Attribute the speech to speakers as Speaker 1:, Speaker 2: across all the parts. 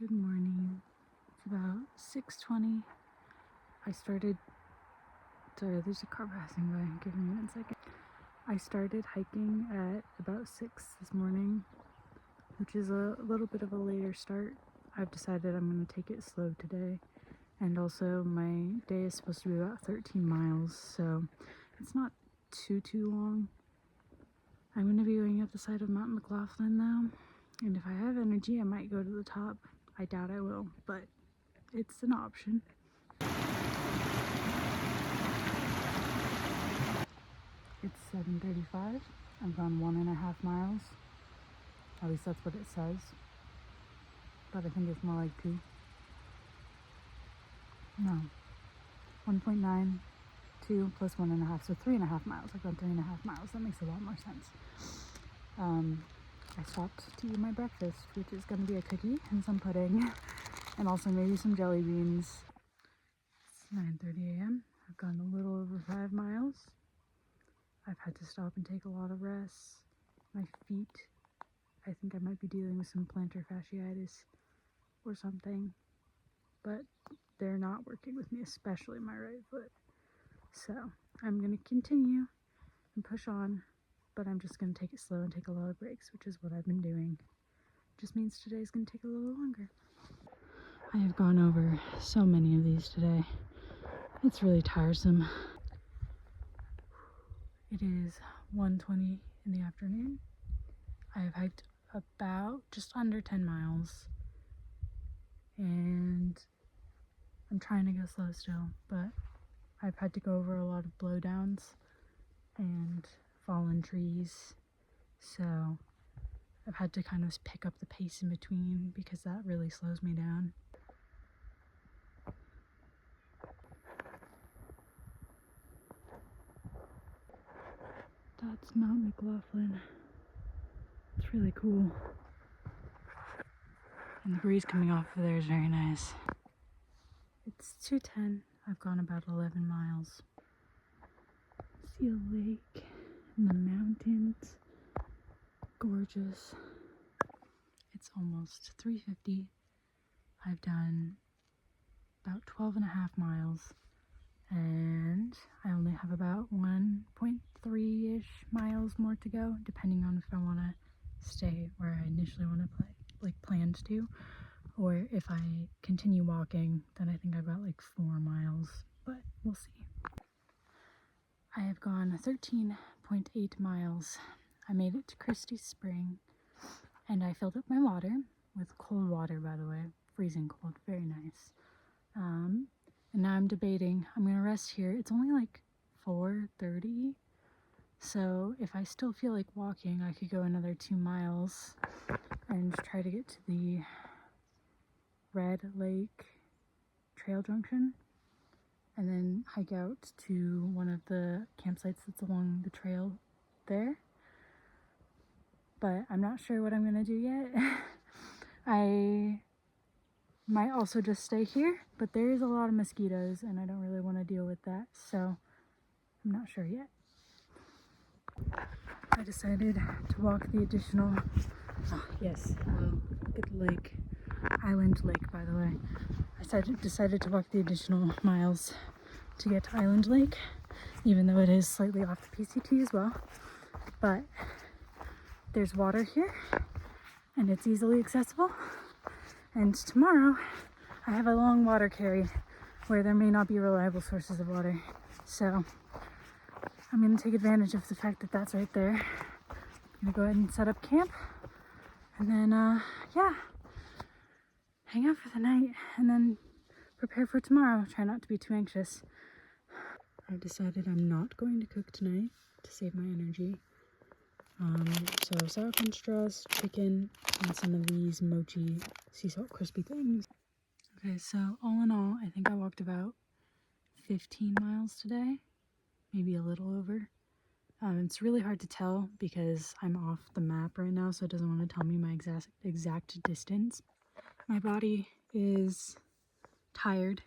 Speaker 1: Good morning. It's about 6:20. Sorry, there's a car passing by. Give me 1 second. I started hiking at about 6 this morning, which is a little bit of a later start. I've decided I'm going to take it slow today. And also my day is supposed to be about 13 miles, so it's not too long. I'm going to be going up the side of Mount McLaughlin now, and if I have energy I might go to the top. I doubt I will, but it's an option. It's 7:35. I've gone 1.5 miles. At least that's what it says. But I think it's more like 2. No. 1.9, 2 plus 1.5, so 3.5 miles. I've gone 3.5 miles. That makes a lot more sense. I stopped to eat my breakfast, which is going to be a cookie and some pudding, and also maybe some jelly beans. It's 9:30 a.m. I've gone a little over 5 miles. I've had to stop and take a lot of rests. My feet, I think I might be dealing with some plantar fasciitis or something, but they're not working with me, especially my right foot. So I'm going to continue and push on, but I'm just going to take it slow and take a lot of breaks, which is what I've been doing. Just means today's going to take a little longer. I have gone over so many of these today. It's really tiresome. It is 1:20 in the afternoon. I have hiked about just under 10 miles, and I'm trying to go slow still, but I've had to go over a lot of blowdowns and fallen trees, so I've had to kind of pick up the pace in between because that really slows me down. That's Mount McLaughlin. It's really cool. And the breeze coming off of there is very nice. It's 2:10. I've gone about 11 miles. See a lake and the mountains. Gorgeous. It's almost 3:50. I've done about 12.5 miles, and I only have about 1.3-ish miles more to go, depending on if I want to stay where I initially want to planned to, or if I continue walking, then I think I've got like 4 miles, but we'll see. I have gone 13.8 miles. I made it to Crest Spring, and I filled up my water with cold water, by the way, freezing cold, very nice. And now I'm debating, I'm gonna rest here. It's only like 4:30, so if I still feel like walking, I could go another 2 miles and try to get to the Red Lake Trail Junction, and then hike out to one of the campsites that's along the trail there. But I'm not sure what I'm gonna do yet. I might also just stay here, but there is a lot of mosquitoes and I don't really want to deal with that, so I'm not sure yet. I decided to walk the additional, yes, hello, good lake, Island Lake, by the way. I decided to walk the additional miles to get to Island Lake, even though it is slightly off the PCT as well. But there's water here, and it's easily accessible. And tomorrow, I have a long water carry where there may not be reliable sources of water. So I'm going to take advantage of the fact that that's right there. I'm going to go ahead and set up camp, and then, hang out for the night, and then prepare for tomorrow. Try not to be too anxious. I've decided I'm not going to cook tonight to save my energy. So sour punch dress, chicken, and some of these mochi sea salt crispy things. Okay, so all in all, I think I walked about 15 miles today, maybe a little over. It's really hard to tell because I'm off the map right now, so it doesn't want to tell me my exact distance. My body is tired.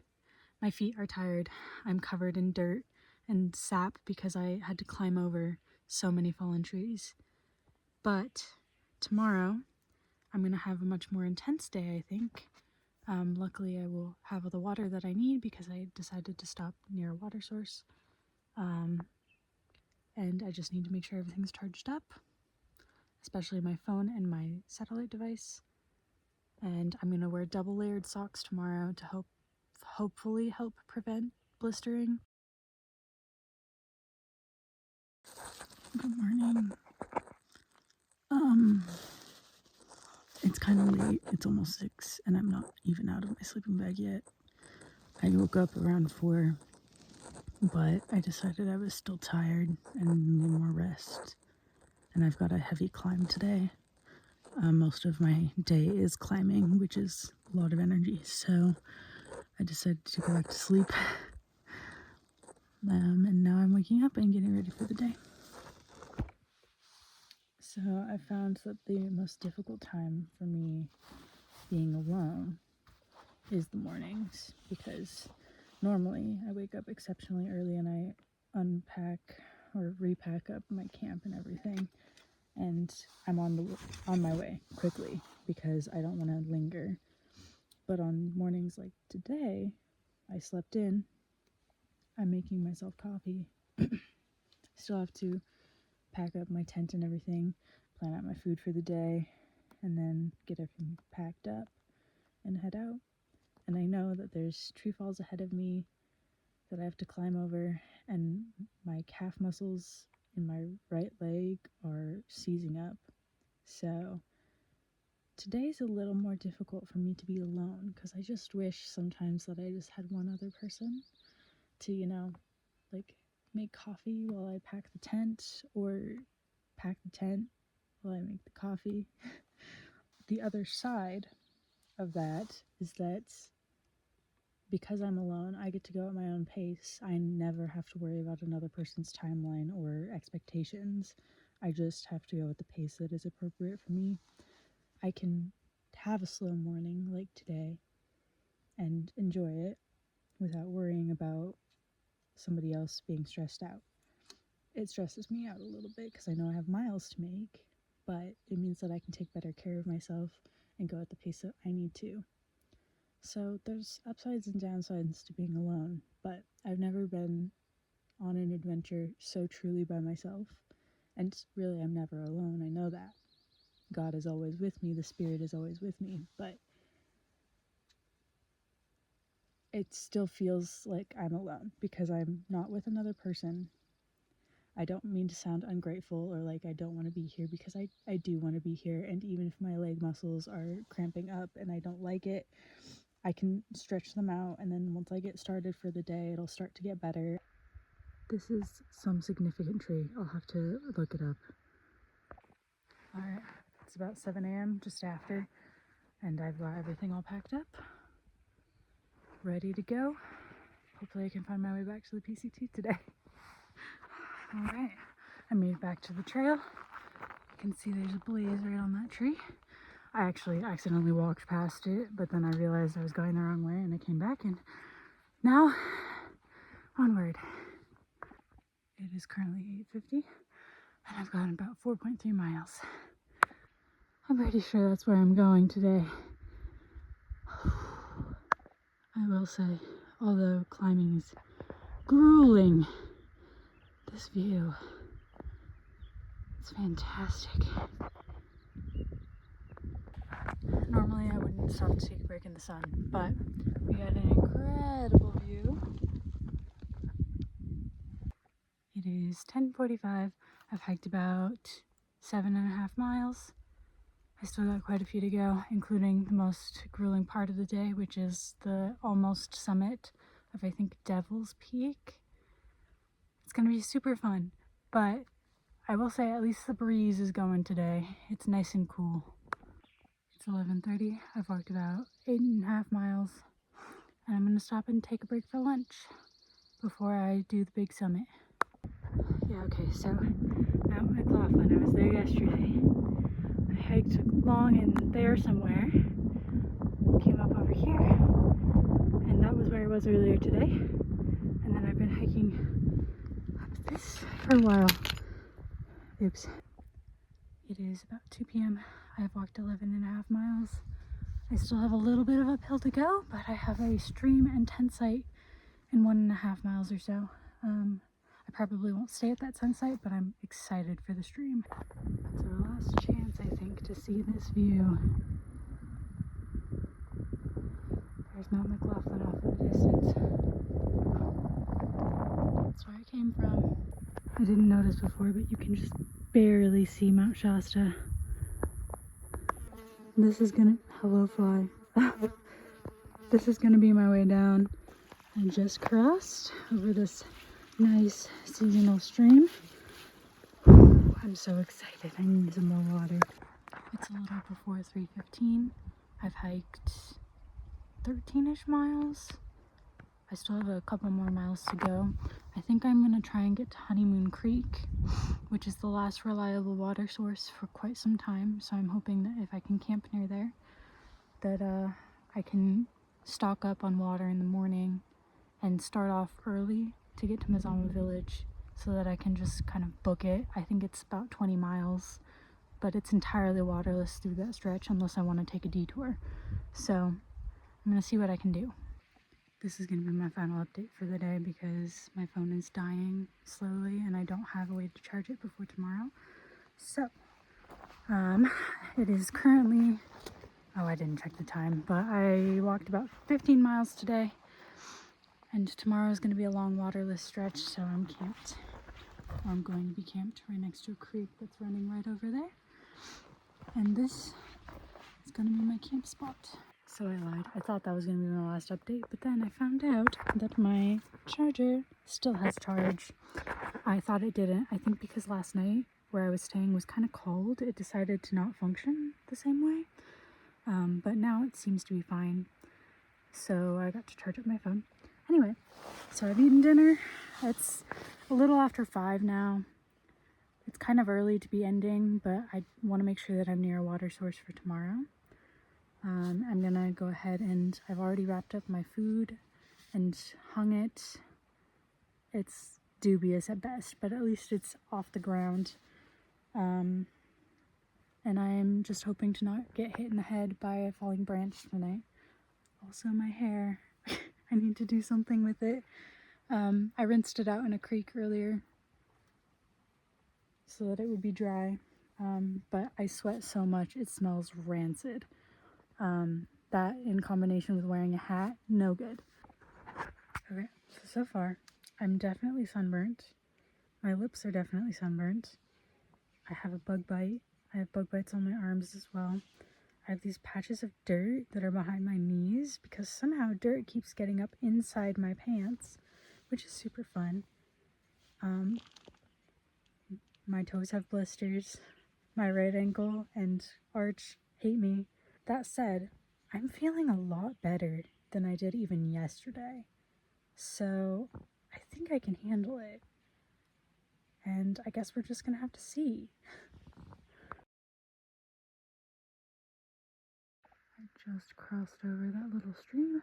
Speaker 1: My feet are tired. I'm covered in dirt and sap because I had to climb over so many fallen trees. But tomorrow, I'm going to have a much more intense day, I think, Luckily, I will have all the water that I need because I decided to stop near a water source. And I just need to make sure everything's charged up, especially my phone and my satellite device. And I'm gonna wear double layered socks tomorrow to hopefully help prevent blistering. Good morning. It's kind of late. It's almost 6 and I'm not even out of my sleeping bag yet. I woke up around 4, but I decided I was still tired and needed more rest. And I've got a heavy climb today. Most of my day is climbing, which is a lot of energy, so I decided to go back to sleep. And now I'm waking up and getting ready for the day. So I found that the most difficult time for me being alone is the mornings, because normally I wake up exceptionally early and I unpack or repack up my camp and everything, and I'm on my way quickly because I don't want to linger. But on mornings like today, I slept in, I'm making myself coffee, still have to pack up my tent and everything, plan out my food for the day, and then get everything packed up and head out. And I know that there's tree falls ahead of me that I have to climb over, and my calf muscles in my right leg are seizing up. So today's a little more difficult for me to be alone, because I just wish sometimes that I just had one other person to, like make coffee while I pack the tent, or pack the tent while I make the coffee. The other side of that is that because I'm alone, I get to go at my own pace. I never have to worry about another person's timeline or expectations. I just have to go at the pace that is appropriate for me. I can have a slow morning like today and enjoy it without worrying about somebody else being stressed out. It stresses me out a little bit because I know I have miles to make, but it means that I can take better care of myself and go at the pace that I need to. So there's upsides and downsides to being alone, but I've never been on an adventure so truly by myself. And really, I'm never alone. I know that. God is always with me. The Spirit is always with me. But it still feels like I'm alone because I'm not with another person. I don't mean to sound ungrateful or like I don't want to be here, because I do want to be here. And even if my leg muscles are cramping up and I don't like it, I can stretch them out, and then once I get started for the day, it'll start to get better. This is some significant tree. I'll have to look it up. Alright, it's about 7 a.m., just after, and I've got everything all packed up, ready to go. Hopefully I can find my way back to the PCT today. Alright, I made it back to the trail. You can see there's a blaze right on that tree. I actually accidentally walked past it, but then I realized I was going the wrong way and I came back, and now onward. It is currently 8:50 and I've gone about 4.3 miles. I'm pretty sure that's where I'm going today. I will say, although climbing is grueling, this view, it's fantastic. Normally I wouldn't stop to take a break in the sun, but we got an incredible view. It is 10:45. I've hiked about 7.5 miles. I still got quite a few to go, including the most grueling part of the day, which is the almost summit of, I think, Devil's Peak. It's gonna be super fun, but I will say at least the breeze is going today. It's nice and cool. It's 11:30. I've walked about 8.5 miles, and I'm gonna stop and take a break for lunch before I do the big summit. Yeah, okay, so Mount McLaughlin, I was there yesterday. I hiked along in there somewhere, came up over here, and that was where I was earlier today. And then I've been hiking up this for a while. Oops. It is about 2 p.m. I've walked 11.5 miles. I still have a little bit of uphill to go, but I have a stream and tent site in 1.5 miles or so. I probably won't stay at that tent site, but I'm excited for the stream. It's our last chance, I think, to see this view. There's Mount McLaughlin off in the distance. That's where I came from. I didn't notice before, but you can just barely see Mount Shasta. This is gonna, hello fly. This is gonna be my way down. I just crossed over this nice seasonal stream. I'm so excited. I need some more water. It's a little before 3:15. I've hiked 13-ish miles. I still have a couple more miles to go. I think I'm gonna try and get to Honeymoon Creek, which is the last reliable water source for quite some time. So I'm hoping that if I can camp near there, that I can stock up on water in the morning and start off early to get to Mazama Village so that I can just kind of book it. I think it's about 20 miles, but it's entirely waterless through that stretch unless I want to take a detour. So I'm gonna see what I can do. This is gonna be my final update for the day because my phone is dying slowly and I don't have a way to charge it before tomorrow. So, it is currently, oh, I didn't check the time, but I walked about 15 miles today. And tomorrow is going to be a long waterless stretch, so I'm camped. Or I'm going to be camped right next to a creek that's running right over there. And this is going to be my camp spot. So I lied. I thought that was going to be my last update, but then I found out that my charger still has charge. I thought it didn't. I think because last night where I was staying was kind of cold, it decided to not function the same way. But now it seems to be fine. So I got to charge up my phone. Anyway, so I've eaten dinner. It's a little after 5 now. It's kind of early to be ending, but I want to make sure that I'm near a water source for tomorrow. I'm gonna go ahead and I've already wrapped up my food and hung it. It's dubious at best, but at least it's off the ground. And I'm just hoping to not get hit in the head by a falling branch tonight. Also my hair. I need to do something with it. I rinsed it out in a creek earlier so that it would be dry, but I sweat so much it smells rancid. That in combination with wearing a hat, no good. Okay, so far I'm definitely sunburnt. My lips are definitely sunburnt. I have a bug bite. I have bug bites on my arms as well. I have these patches of dirt that are behind my knees because somehow dirt keeps getting up inside my pants, which is super fun. My toes have blisters. My right ankle and arch hate me. That said, I'm feeling a lot better than I did even yesterday. So I think I can handle it. And I guess we're just gonna have to see. I just crossed over that little stream.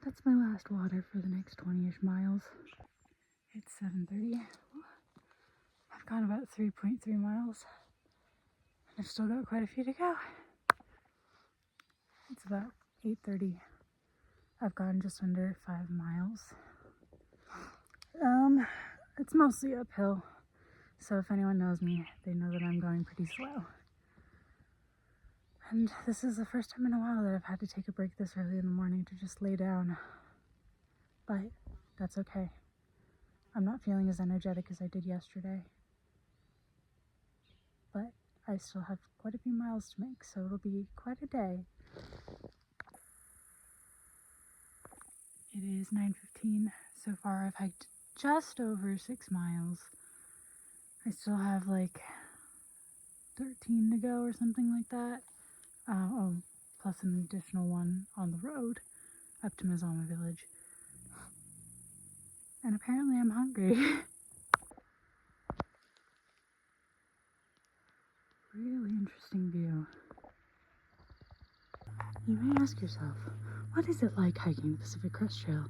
Speaker 1: That's my last water for the next 20-ish miles. It's 7:30. I've gone about 3.3 miles. I've still got quite a few to go. It's about 8:30. I've gone just under 5 miles. It's mostly uphill. So if anyone knows me, they know that I'm going pretty slow. And this is the first time in a while that I've had to take a break this early in the morning to just lay down. But that's okay. I'm not feeling as energetic as I did yesterday. But I still have quite a few miles to make, so it'll be quite a day. It is 9:15. So far I've hiked just over 6 miles. I still have like 13 to go or something like that. Plus an additional one on the road up to Mazama Village. And apparently I'm hungry. Really interesting view. You may ask yourself, what is it like hiking the Pacific Crest Trail?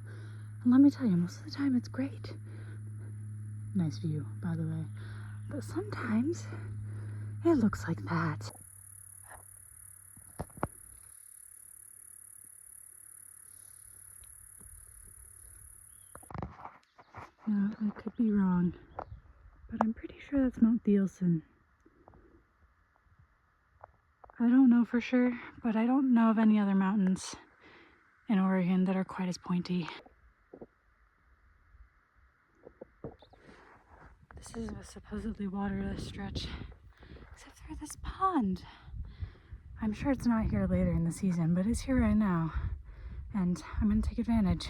Speaker 1: And let me tell you, most of the time it's great. Nice view, by the way. But sometimes it looks like that. No, I could be wrong, but I'm pretty sure that's Mount Thielsen. I don't know for sure, but I don't know of any other mountains in Oregon that are quite as pointy. This is a supposedly waterless stretch, except for this pond. I'm sure it's not here later in the season, but it's here right now, and I'm gonna take advantage.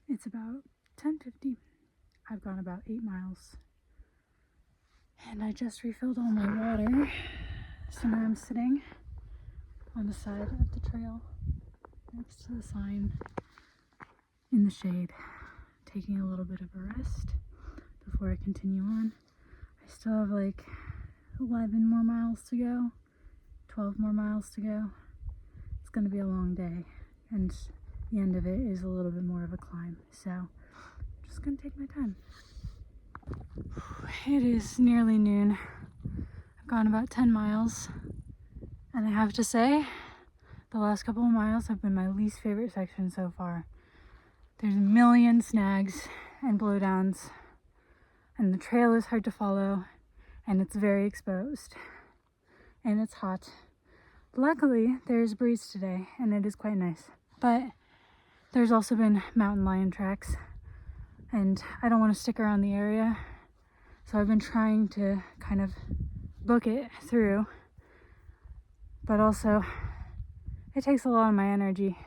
Speaker 1: It's about 10:50. I've gone about 8 miles, and I just refilled all my water, so now I'm sitting on the side of the trail next to the sign in the shade, taking a little bit of a rest before I continue on. I still have like 11 more miles to go, 12 more miles to go. It's going to be a long day, and the end of it is a little bit more of a climb, so I'm just going to take my time. It is nearly noon. I've gone about 10 miles, and I have to say, the last couple of miles have been my least favorite section so far. There's a million snags and blowdowns, and the trail is hard to follow, and it's very exposed, and it's hot. Luckily, there's a breeze today, and it is quite nice, but there's also been mountain lion tracks, and I don't want to stick around the area, so I've been trying to kind of book it through, but also it takes a lot of my energy.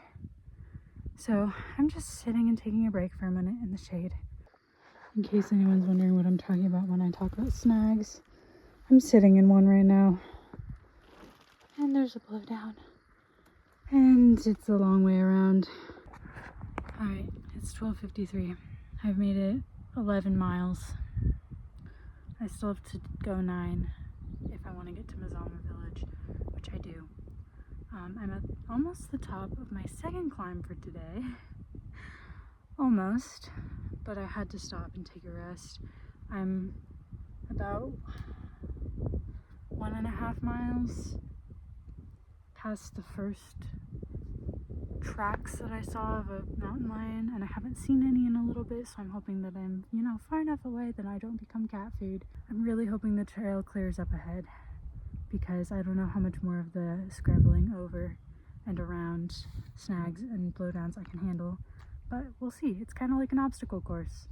Speaker 1: So I'm just sitting and taking a break for a minute in the shade. In case anyone's wondering what I'm talking about when I talk about snags, I'm sitting in one right now. And there's a blowdown. And it's a long way around. Alright, it's 12:53. I've made it 11 miles. I still have to go 9 if I want to get to Mazama Village, which I do. I'm at almost the top of my second climb for today. Almost, but I had to stop and take a rest. I'm about 1.5 miles past the first tracks that I saw of a mountain lion, and I haven't seen any in a little bit, so I'm hoping that I'm, far enough away that I don't become cat food. I'm really hoping the trail clears up ahead, because I don't know how much more of the scrambling over and around snags and blowdowns I can handle, but we'll see. It's kind of like an obstacle course.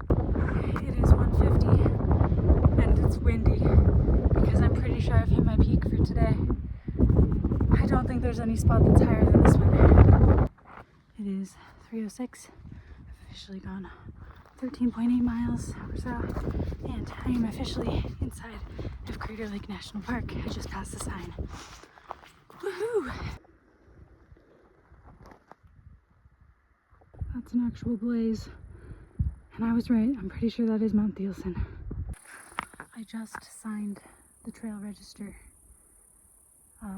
Speaker 1: It is 1:50 and it's windy because I'm pretty sure I've hit my peak for today. I don't think there's any spot that's higher than this one. It is 3:06. I've officially gone 13.8 miles or so, and I am officially inside of Crater Lake National Park. I just passed the sign. Woohoo! That's an actual blaze. And I was right, I'm pretty sure that is Mount Thielsen. I just signed the trail register,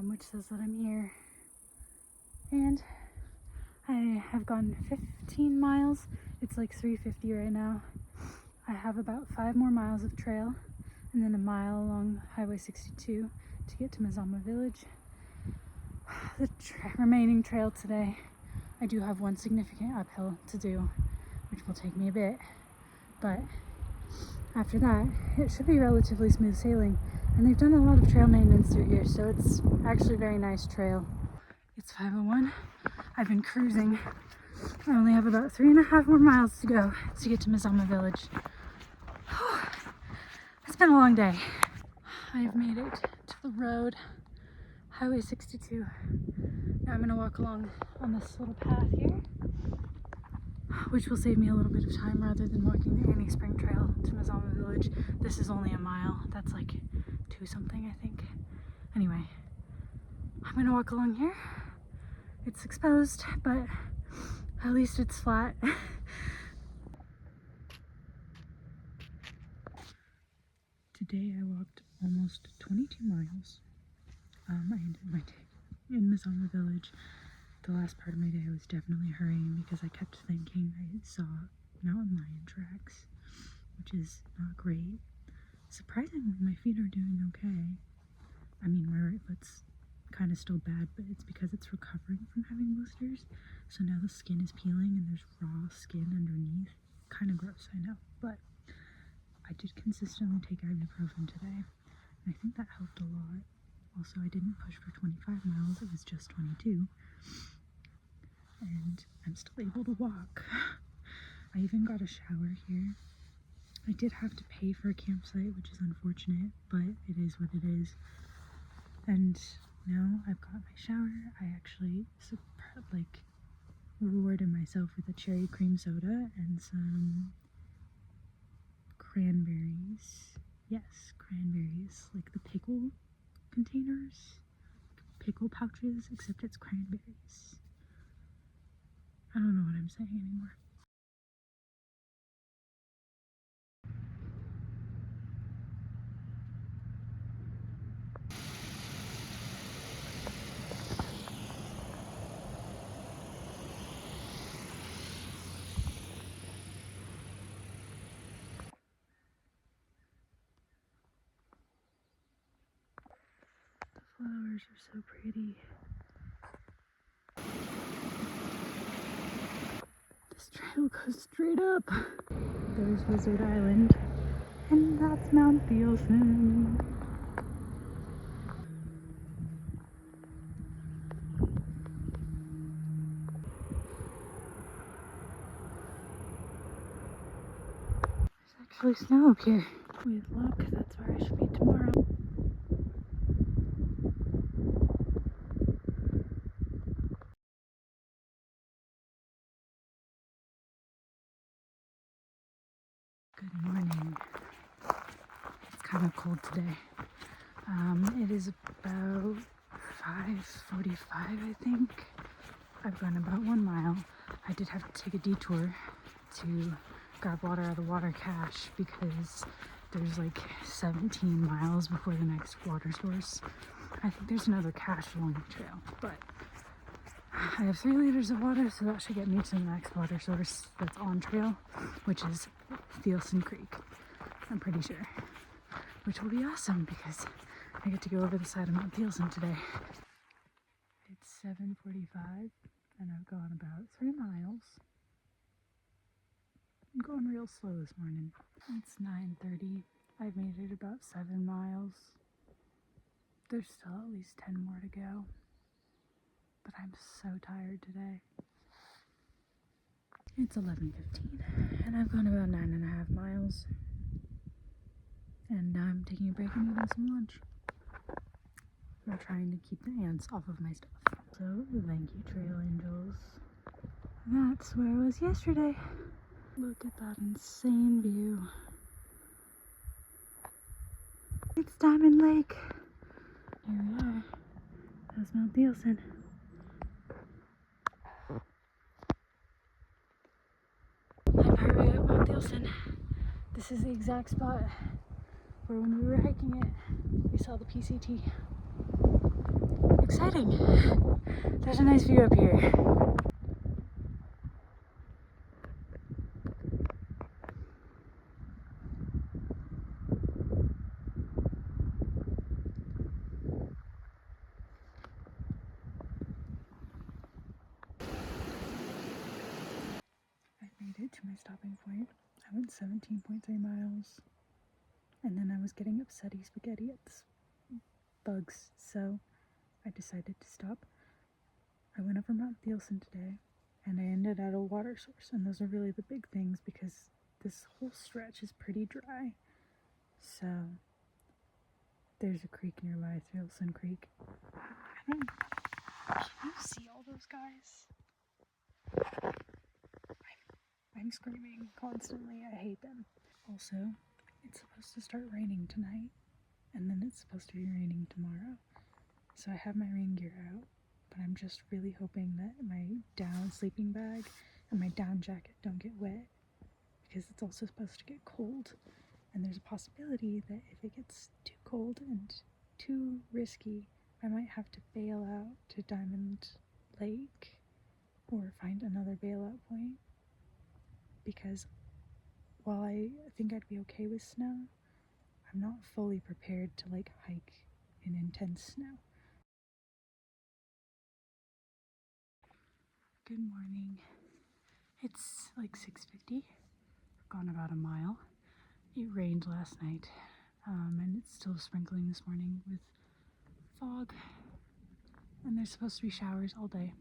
Speaker 1: which says that I'm here. And I have gone 15 miles. It's like 3:50 right now. I have about 5 more miles of trail, and then a mile along Highway 62 to get to Mazama Village. The remaining trail today, I do have one significant uphill to do, which will take me a bit, but after that, it should be relatively smooth sailing, and they've done a lot of trail maintenance through here, so it's actually a very nice trail. It's 5:01. I've been cruising. I only have about 3.5 more miles to go to get to Mazama Village. It's been a long day. I've made it to the road, Highway 62. Now I'm gonna walk along on this little path here, which will save me a little bit of time rather than walking the Annie Spring Trail to Mazama Village. This is only a mile. That's like 2 something, I think. Anyway, I'm gonna walk along here. It's exposed, but at least it's flat. Today I walked almost 22 miles. I ended my day in Mazama Village. The last part of my day I was definitely hurrying because I kept thinking I saw mountain lion tracks, which is not great. Surprisingly, my feet are doing okay. I mean, my right foot's kind of still bad, but it's because it's recovering from having blisters. So now the skin is peeling and there's raw skin underneath. Kind of gross, I know, but I did consistently take ibuprofen today, and I think that helped a lot. Also, I didn't push for 25 miles, it was just 22, and I'm still able to walk. I even got a shower here. I did have to pay for a campsite, which is unfortunate, but it is what it is. And now I've got my shower. I actually rewarded myself with a cherry cream soda and some cranberries. Yes, cranberries, like the pickle containers, pickle pouches, except it's cranberries. I don't know what I'm saying anymore. The flowers are so pretty. This trail goes straight up. There's Wizard Island, and that's Mount Thielsen. There's actually snow up here. With luck, that's where I should be tomorrow. Good morning. It's kind of cold today. It is about 5:45, I think. I've gone about 1 mile. I did have to take a detour to grab water out of the water cache because there's like 17 miles before the next water source. I think there's another cache along the trail, but I have 3 liters of water, so that should get me to the next water source that's on trail, which is Thielsen Creek, I'm pretty sure, which will be awesome because I get to go over the side of Mount Thielsen today. It's 7:45 and I've gone about 3 miles. I'm going real slow this morning. It's 9:30. I've made it about 7 miles. There's still at least 10 more to go, but I'm so tired today. It's 11:15 and I've gone about 9.5 miles. And now I'm taking a break and eating some lunch. I'm trying to keep the ants off of my stuff. So, thank you, Trail Angels. That's where I was yesterday. Look at that insane view. It's Diamond Lake. Here we are. That's Mount Thielsen. I'm hurrying up Mount Thielsen. This is the exact spot where when we were hiking it, we saw the PCT. Exciting! There's a nice view up here. I made it to my stopping point. I went 17.3 miles. And then I was getting upsetty spaghetti at the bugs, so I decided to stop. I went over Mount Thielsen today, and I ended at a water source, and those are really the big things because this whole stretch is pretty dry. So there's a creek nearby, Thielsen Creek. Can you see all those guys? I'm screaming constantly. I hate them. Also, it's supposed to start raining tonight, and then it's supposed to be raining tomorrow. So I have my rain gear out, but I'm just really hoping that my down sleeping bag and my down jacket don't get wet because it's also supposed to get cold. And there's a possibility that if it gets too cold and too risky, I might have to bail out to Diamond Lake or find another bailout point, because while I think I'd be okay with snow, I'm not fully prepared to like hike in intense snow. Good morning. It's like 6:50. I've gone about a mile. It rained last night, and it's still sprinkling this morning with fog. And there's supposed to be showers all day.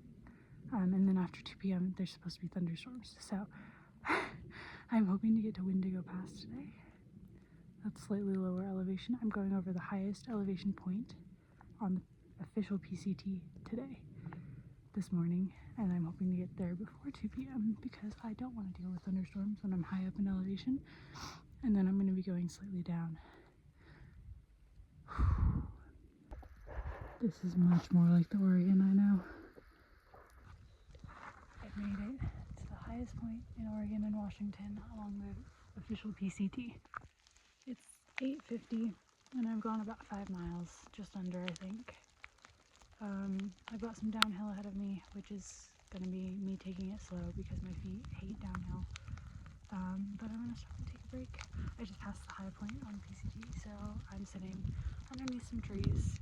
Speaker 1: And then after 2 p.m. there's supposed to be thunderstorms. So I'm hoping to get to Wendigo Pass today. That's slightly lower elevation. I'm going over the highest elevation point on the official PCT today, this morning, and I'm hoping to get there before 2 p.m. because I don't want to deal with thunderstorms when I'm high up in elevation. And then I'm going to be going slightly down. This is much more like the Oregon I know. I made it to the highest point in Oregon and Washington along the official PCT. It's 8:50 and I've gone about 5 miles, just under, I think. I've got some downhill ahead of me, which is going to be me taking it slow because my feet hate downhill. But I'm going to stop and take a break. I just passed the high point on PCT, so I'm sitting underneath some trees.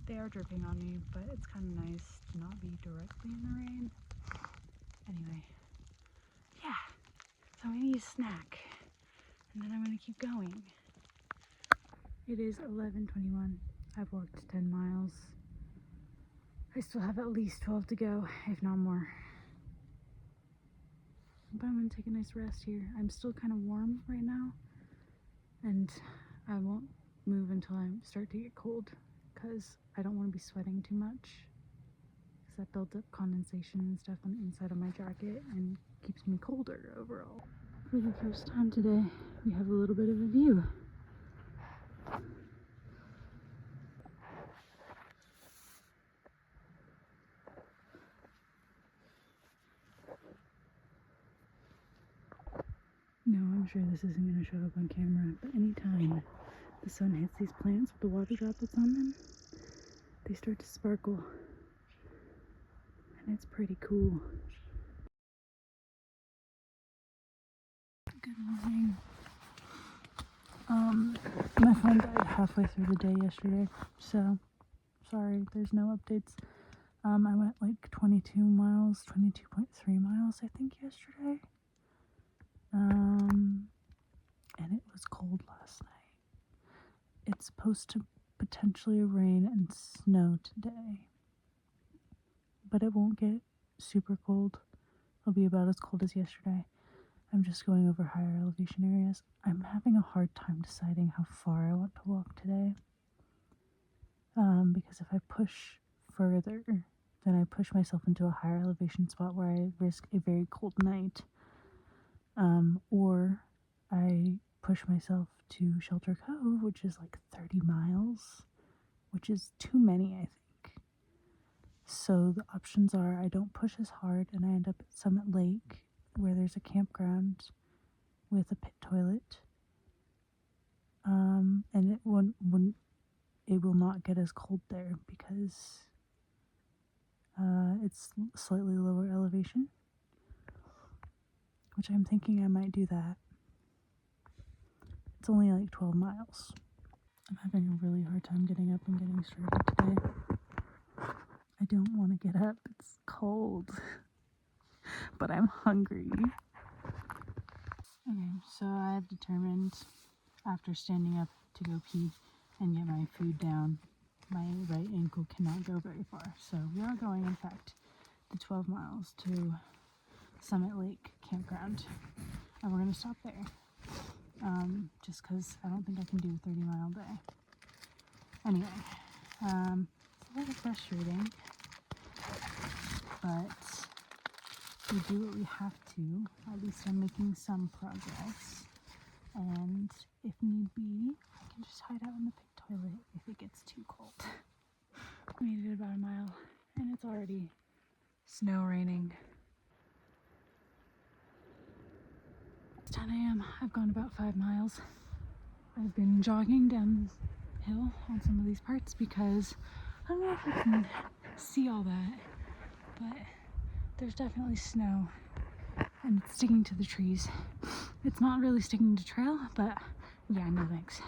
Speaker 1: They are dripping on me, but it's kind of nice to not be directly in the rain. Anyway, yeah, so I'm going to eat a snack, and then I'm going to keep going. It is 11:21. I've walked 10 miles. I still have at least 12 to go, if not more. But I'm going to take a nice rest here. I'm still kind of warm right now, and I won't move until I start to get cold because I don't want to be sweating too much because that builds up condensation and stuff on the inside of my jacket and keeps me colder overall. For the first time today, we have a little bit of a view. No, I'm sure this isn't going to show up on camera, but anytime the sun hits these plants with the water droplets on them, they start to sparkle. And it's pretty cool. Good morning. My phone died halfway through the day yesterday, so sorry, there's no updates. I went like 22 miles, 22.3 miles, I think, yesterday. And it was cold last night. It's supposed to potentially rain and snow today, but it won't get super cold. It'll be about as cold as yesterday. I'm just going over higher elevation areas. I'm having a hard time deciding how far I want to walk today. Because if I push further, then I push myself into a higher elevation spot where I risk a very cold night. Or I push myself to Shelter Cove, which is like 30 miles, which is too many, I think. So the options are I don't push as hard and I end up at Summit Lake, where there's a campground with a pit toilet. And it will not get as cold there because it's slightly lower elevation, which I'm thinking I might do that. It's only like 12 miles. I'm having a really hard time getting up and getting started today. I don't want to get up. It's cold. But I'm hungry. Okay, so I have determined, after standing up to go pee and get my food down, my right ankle cannot go very far. So we are going, in fact, the 12 miles to Summit Lake Campground. And we're going to stop there. Just because I don't think I can do a 30-mile day. Anyway, it's a little frustrating, but we do what we have to. At least I'm making some progress. And if need be, I can just hide out in the pit toilet if it gets too cold. I made it about a mile, and it's already snow raining. It's 10 a.m. I've gone about 5 miles. I've been jogging downhill on some of these parts because I don't know if you can see all that, but there's definitely snow and it's sticking to the trees. It's not really sticking to trail, but yeah, no thanks.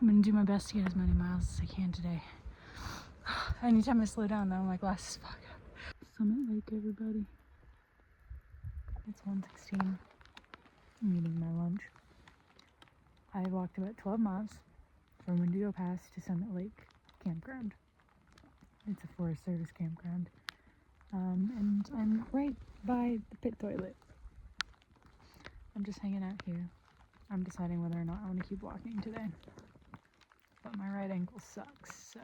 Speaker 1: I'm gonna do my best to get as many miles as I can today. Anytime I slow down though, my glasses fog up. Summit Lake, everybody. It's 1:16. I'm eating my lunch. I walked about 12 miles from Wendigo Pass to Summit Lake Campground. It's a Forest Service campground. And I'm right by the pit toilet. I'm just hanging out here. I'm deciding whether or not I want to keep walking today. But my right ankle sucks, so